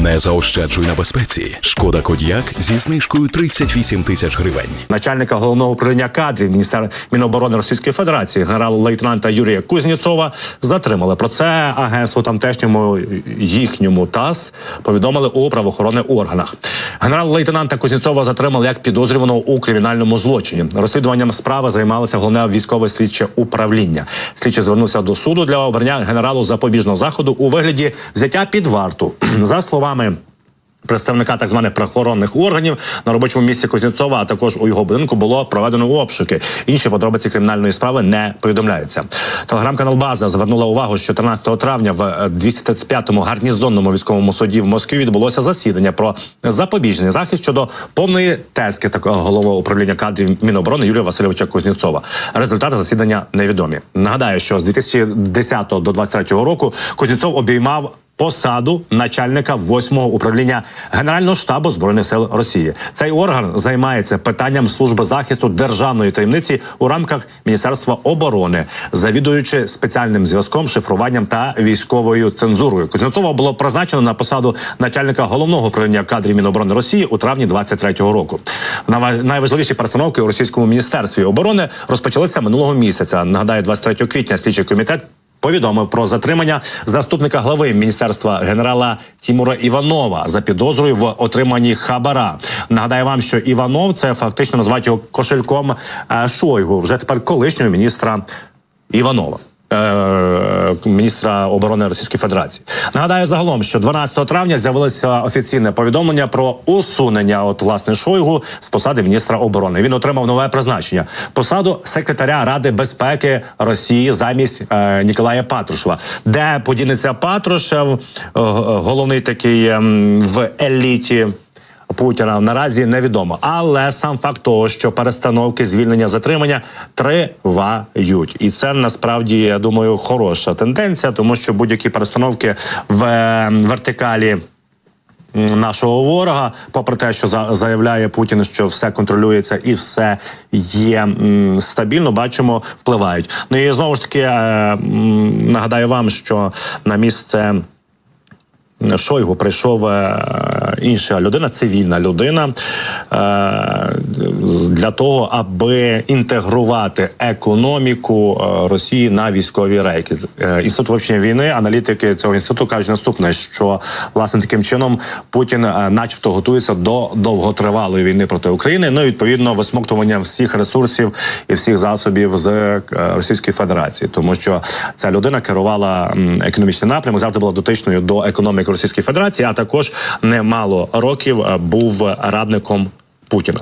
Не заощаджуй на безпеці. Шкода Кодіак зі знижкою 38 тисяч гривень. Начальника головного управління кадрів Міноборони Російської Федерації генерал-лейтенанта Юрія Кузнєцова затримали. Про це агентству тамтешньому їхньому ТАСС повідомили у правоохоронних органах. Генерал-лейтенанта Кузнєцова затримали як підозрюваного у кримінальному злочині. Розслідуванням справи займалося головне військове слідче управління. Слідчий звернувся до суду для обрання генералу запобіжного заходу у вигляді взяття під варту. За словами представника так званих правоохоронних органів, на робочому місці Кузнєцова, а також у його будинку було проведено обшуки. Інші подробиці кримінальної справи не повідомляються. Телеграм-канал «База» звернула увагу, що 13 травня в 235-му гарнізонному військовому суді в Москві відбулося засідання про запобіжний захід щодо повної тезки такого головного управління кадрів Міноборони Юрія Васильовича Кузнєцова. Результати засідання невідомі. Нагадаю, що з 2010 до 2023 року Кузнєцов обіймав посаду начальника 8-го управління Генерального штабу Збройних сил Росії. Цей орган займається питанням служби захисту державної таємниці у рамках Міністерства оборони, завідуючи спеціальним зв'язком, шифруванням та військовою цензурою. Кузнєцова було призначено на посаду начальника головного управління кадрів Міноборони Росії у травні 2023 року. Найважливіші перестановки у російському міністерстві оборони розпочалися минулого місяця. Нагадаю, 23 квітня слідчий комітет повідомив про затримання заступника глави міністерства генерала Тимура Іванова за підозрою в отриманні хабара. Нагадаю вам, що Іванов – це фактично називають його кошельком Шойгу, вже тепер колишнього міністра Іванова. Міністра оборони Російської Федерації. Нагадаю загалом, що 12 травня з'явилося офіційне повідомлення про усунення власне Шойгу з посади міністра оборони. Він отримав нове призначення – посаду секретаря Ради безпеки Росії замість Ніколая Патрушева. Де подінеться Патрушев, головний такий в еліті Путіна, наразі невідомо. Але сам факт того, що перестановки, звільнення, затримання тривають. І це насправді, я думаю, хороша тенденція, тому що будь-які перестановки в вертикалі нашого ворога, попри те, що заявляє Путін, що все контролюється і все є стабільно, бачимо, впливають. Ну і знову ж таки, нагадаю вам, що на місце Шойгу прийшов інша людина, цивільна людина, для того, аби інтегрувати економіку Росії на військові рейки. Інститут вивчення війни, аналітики цього інституту кажуть наступне, що, власне, таким чином Путін начебто готується до довготривалої війни проти України, ну і, відповідно, висмоктування всіх ресурсів і всіх засобів з Російської Федерації. Тому що ця людина керувала економічним напрямом, завжди була дотичною до економіки Російської Федерації, а також немало років був радником Путіна.